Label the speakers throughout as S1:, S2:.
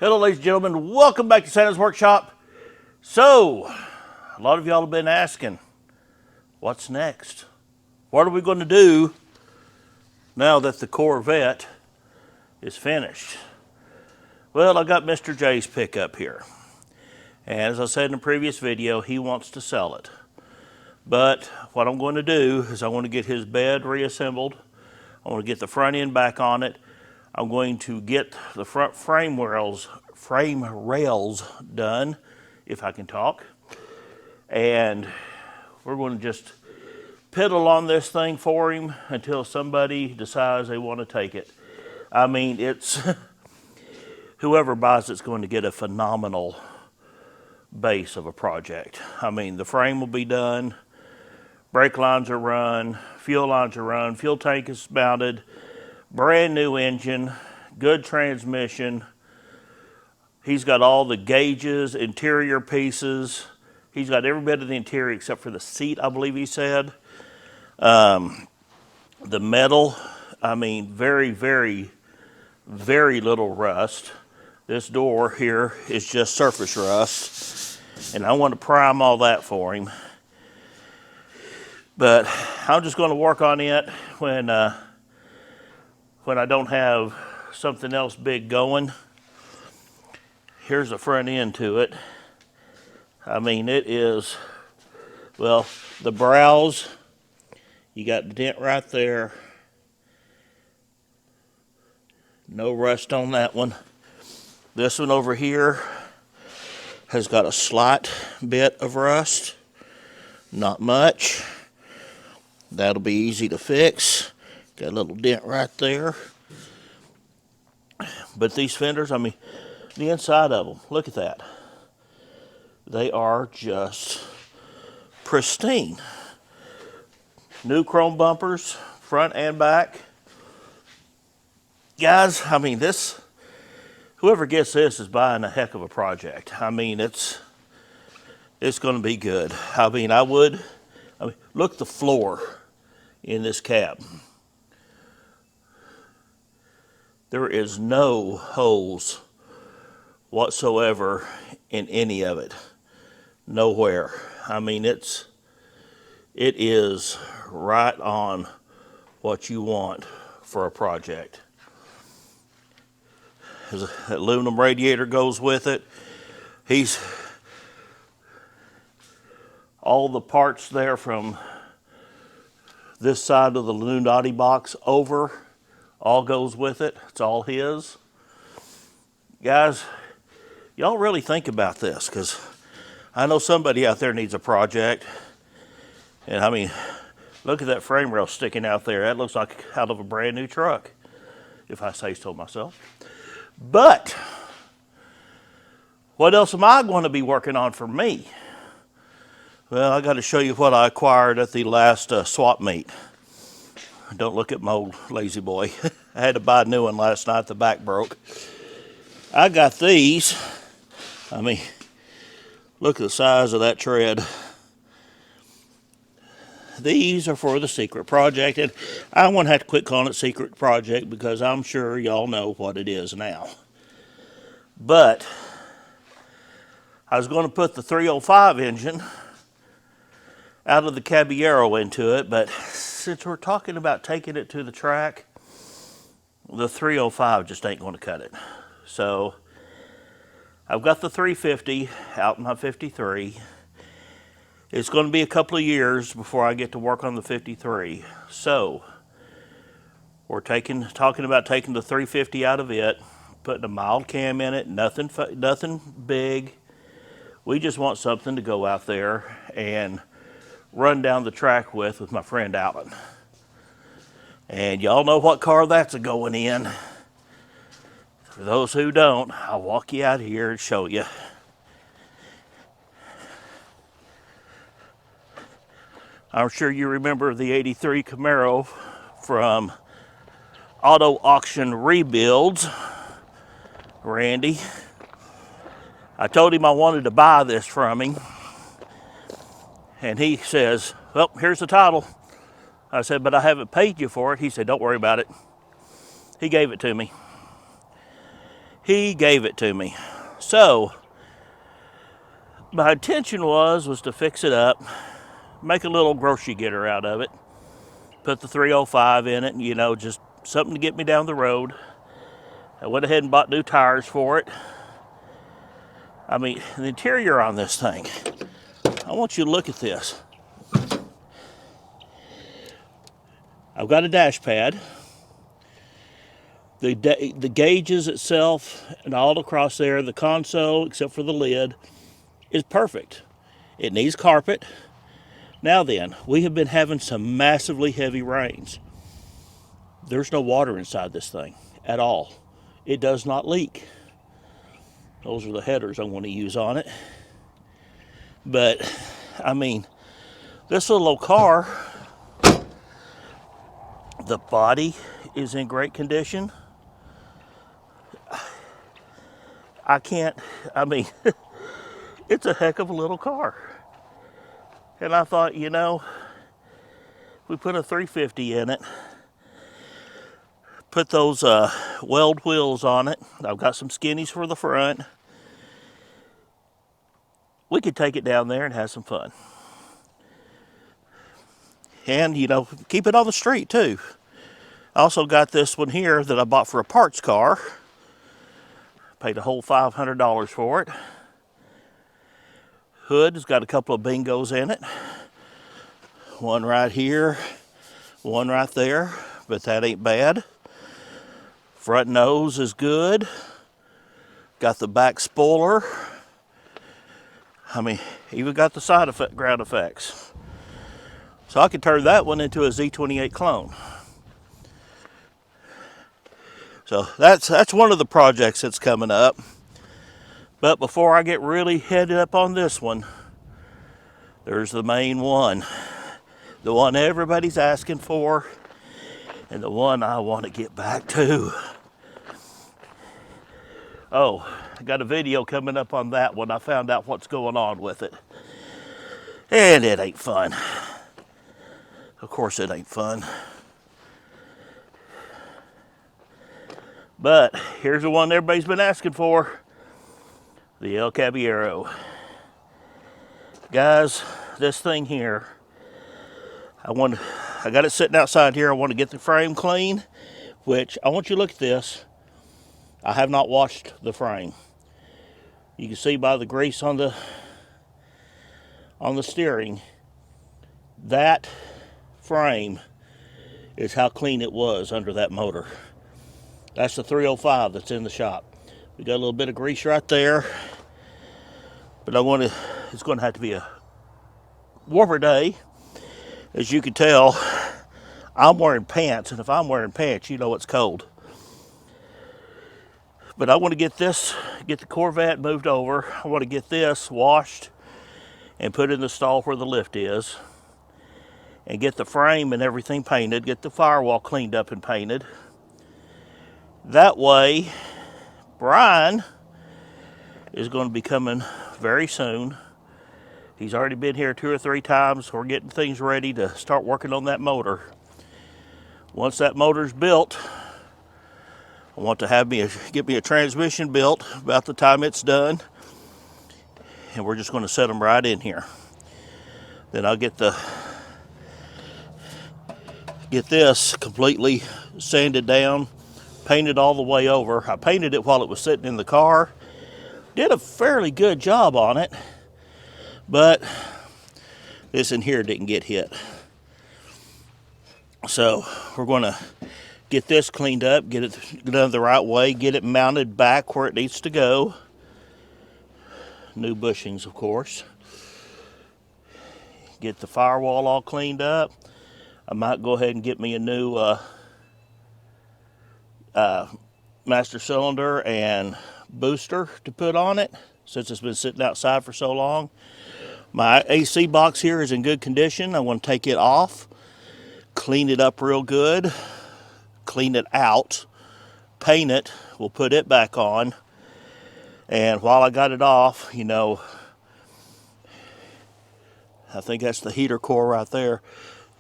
S1: Hello, ladies and gentlemen. Welcome back to Santa's Workshop. So, a lot of y'all have been asking, what's next? What are we going to do now that the Corvette is finished? Well, I got Mr. J's pickup here. And as I said in the previous video, he wants to sell it. But what I'm going to do is I want to get his bed reassembled. I want to get the front end back on it. I'm going to get the front frame rails done, if I can talk. And we're going to just piddle on this thing for him until somebody decides they want to take it. I mean, it's whoever buys it's going to get a phenomenal base of a project. I mean, the frame will be done, brake lines are run, fuel lines are run, fuel tank is mounted, brand new engine, good transmission. He's got all the gauges, interior pieces. He's got every bit of the interior except for the seat, I believe he said. The metal, I mean, very, very, very little rust. This door here is just surface rust. And I want to prime all that for him. But I'm just going to work on it when I don't have something else big going. Here's the front end to it. I mean, it is, well, the brows, you got the dent right there. No rust on that one. This one over here has got a slight bit of rust. Not much. That'll be easy to fix. Got a little dent right there. But these fenders, I mean, the inside of them, look at that. They are just pristine. New chrome bumpers, front and back. Guys, I mean, whoever gets this is buying a heck of a project. I mean, it's going to be good. I mean, look at the floor in this cab. There is no holes whatsoever in any of it. Nowhere. I mean, it is right on what you want for a project. There's an aluminum radiator goes with it. All the parts there from this side of the Illuminati box over all goes with it. It's all his. Guys, y'all really think about this, because I know somebody out there needs a project. And I mean, look at that frame rail sticking out there. That looks like out of a brand new truck, if I say so myself. But what else am I going to be working on for me? Well, I got to show you what I acquired at the last swap meet. Don't look at my old lazy boy. I had to buy a new one last night. The back broke. I got these. I mean, look at the size of that tread. These are for the secret project. And I won't have to quit calling it secret project because I'm sure y'all know what it is now. But I was going to put the 305 engine out of the Caballero into it, but since we're talking about taking it to the track, the 305 just ain't going to cut it. So I've got the 350 out in my 53. It's going to be a couple of years before I get to work on the 53. So we're talking about taking the 350 out of it, putting a mild cam in it, nothing big. We just want something to go out there and run down the track with my friend Alan. And y'all know what car that's going in. For those who don't, I'll walk you out here and show you. I'm sure you remember the 83 Camaro from Auto Auction Rebuilds. Randy. I told him I wanted to buy this from him. And he says, well, here's the title. I said, but I haven't paid you for it. He said, don't worry about it. He gave it to me. He gave it to me. So my intention was to fix it up, make a little grocery getter out of it, put the 305 in it, you know, just something to get me down the road. I went ahead and bought new tires for it. I mean, the interior on this thing, I want you to look at this. I've got a dash pad. The gauges itself and all across there, the console, except for the lid, is perfect. It needs carpet. Now then, we have been having some massively heavy rains. There's no water inside this thing at all. It does not leak. Those are the headers I want to use on it. But, I mean, this little old car, the body is in great condition. I mean, it's a heck of a little car. And I thought, you know, we put a 350 in it, put those weld wheels on it. I've got some skinnies for the front. We could take it down there and have some fun. And, you know, keep it on the street too. I also got this one here that I bought for a parts car. Paid a whole $500 for it. Hood has got a couple of bingos in it. One right here, one right there, but that ain't bad. Front nose is good. Got the back spoiler. I mean, even got the side effect, ground effects. So I could turn that one into a Z28 clone. So that's one of the projects that's coming up. But before I get really headed up on this one, there's the main one. The one everybody's asking for, and the one I want to get back to. Oh, I got a video coming up on that one. I found out what's going on with it. And it ain't fun. Of course it ain't fun. But here's the one everybody's been asking for. The El Caballero. Guys, this thing here, I got it sitting outside here. I want to get the frame clean, which I want you to look at this. I have not washed the frame. You can see by the grease on the steering, that frame is how clean it was under that motor. That's the 305 that's in the shop. We got a little bit of grease right there, but it's going to have to be a warmer day. As you can tell, I'm wearing pants, and if I'm wearing pants, you know it's cold. But I want to get the Corvette moved over. I want to get this washed and put in the stall where the lift is, and get the frame and everything painted, get the firewall cleaned up and painted. That way, Brian is going to be coming very soon. He's already been here 2 or 3 times. We're getting things ready to start working on that motor. Once that motor's built, I want to get me a transmission built about the time it's done. And we're just going to set them right in here. Then I'll get this completely sanded down, painted all the way over. I painted it while it was sitting in the car. Did a fairly good job on it, but this in here didn't get hit. So we're going to get this cleaned up, get it done the right way, get it mounted back where it needs to go. New bushings, of course. Get the firewall all cleaned up. I might go ahead and get me a new master cylinder and booster to put on it, since it's been sitting outside for so long. My AC box here is in good condition. I want to take it off, clean it up real good, clean it out, paint it. We'll put it back on. And while I got it off, you know, I think that's the heater core right there.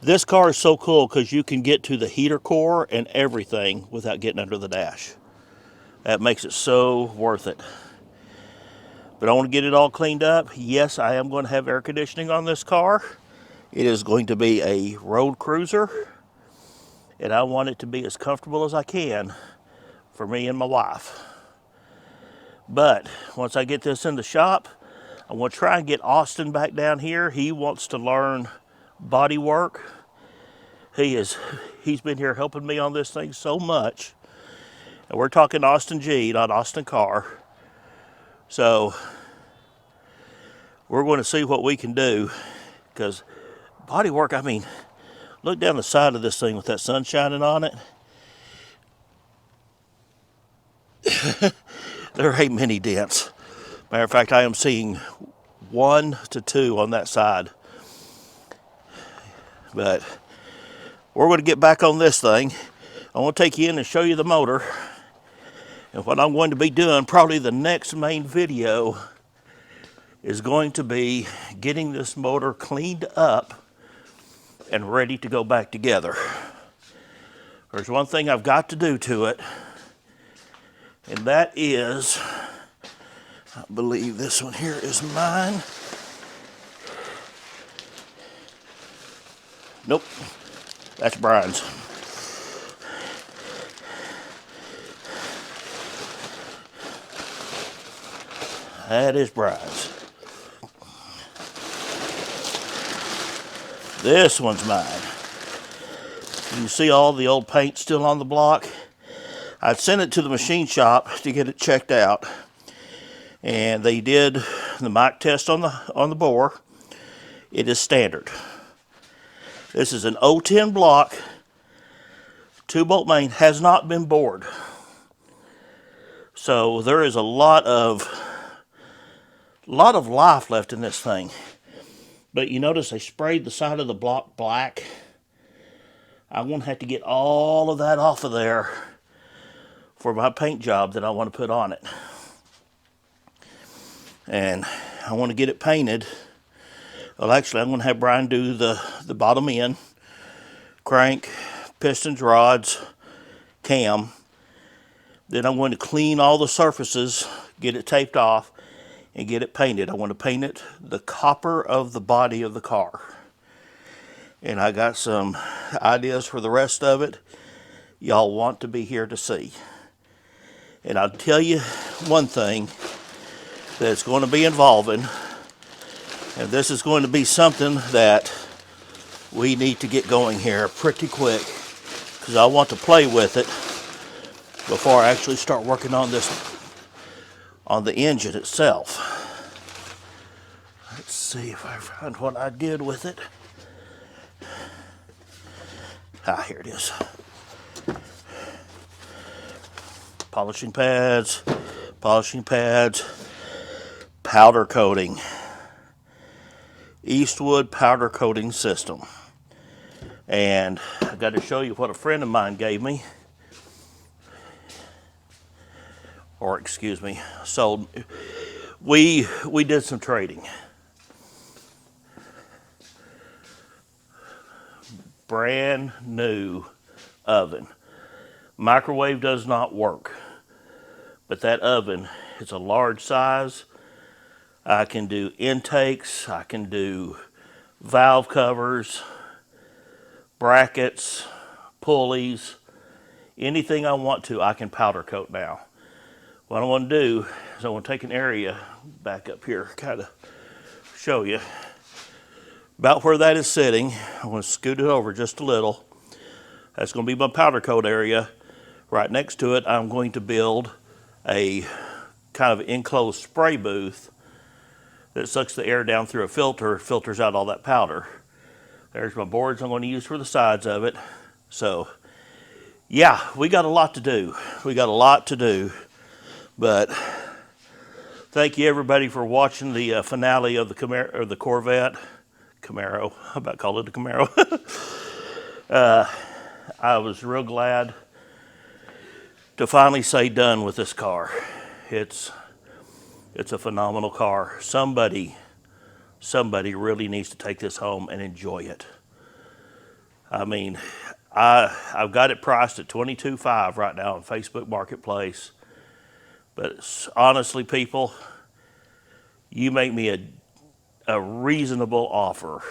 S1: This car is so cool because you can get to the heater core and everything without getting under the dash. That makes it so worth it. But I want to get it all cleaned up. Yes, I am going to have air conditioning on this car. It is going to be a road cruiser, and I want it to be as comfortable as I can for me and my wife. But once I get this in the shop, I want to try and get Austin back down here. He wants to learn body work. He's been here helping me on this thing so much. And we're talking Austin G, not Austin Car. So we're going to see what we can do, because body work, I mean, look down the side of this thing with that sun shining on it. There ain't many dents. Matter of fact, I am seeing 1 to 2 on that side. But we're going to get back on this thing. I want to take you in and show you the motor. And what I'm going to be doing, probably the next main video, is going to be getting this motor cleaned up and ready to go back together. There's one thing I've got to do to it, and that is, I believe this one here is mine. Nope, that's Brian's. That is Brian's. This one's mine. You see all the old paint still on the block? I sent it to the machine shop to get it checked out, and they did the mic test on the bore. It is standard. This is an 010 block, 2-bolt main, has not been bored. So there is a lot of life left in this thing. But you notice they sprayed the side of the block black. I won't have to get all of that off of there for my paint job that I want to put on it. And I want to get it painted. Well, actually, I'm going to have Brian do the bottom end, crank, pistons, rods, cam. Then I'm going to clean all the surfaces, get it taped off, and get it painted. I want to paint it the copper of the body of the car. And I got some ideas for the rest of it y'all want to be here to see. And I'll tell you one thing that's going to be involving, and this is going to be something that we need to get going here pretty quick, because I want to play with it before I actually start working on this, on the engine itself. Let's see if I find what I did with it. Ah, here it is. Polishing pads, powder coating. Eastwood powder coating system. And I got to show you what a friend of mine gave me. Or excuse me, sold. We did some trading. Brand new oven. Microwave does not work, but that oven is a large size. I can do intakes, I can do valve covers, brackets, pulleys, anything I want to, I can powder coat now. What I want to do is I want to take an area back up here, kind of show you. About where that is sitting, I want to scoot it over just a little. That's going to be my powder coat area. Right next to it, I'm going to build a kind of enclosed spray booth that sucks the air down through a filter, filters out all that powder. There's my boards I'm going to use for the sides of it. So, yeah, we got a lot to do. But thank you everybody for watching the finale of the Camaro, or the Corvette. Camaro, how about call it a Camaro? I was real glad to finally say done with this car. It's a phenomenal car. Somebody really needs to take this home and enjoy it. I mean, I've got it priced at $22,500 right now on Facebook Marketplace. But honestly, people, you make me a reasonable offer,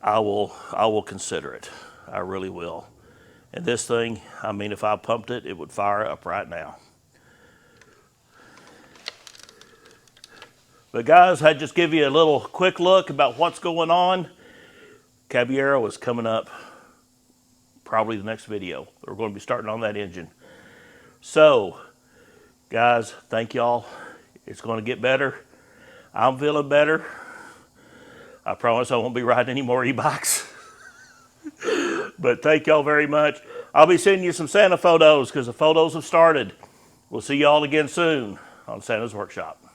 S1: I will consider it. I really will. And this thing, I mean, if I pumped it, it would fire up right now. But guys, I just give you a little quick look about what's going on. Caballero is coming up probably the next video. We're going to be starting on that engine. So, guys, thank y'all. It's going to get better. I'm feeling better. I promise I won't be riding any more e-bikes. But thank y'all very much. I'll be sending you some Santa photos because the photos have started. We'll see y'all again soon on Santa's Workshop.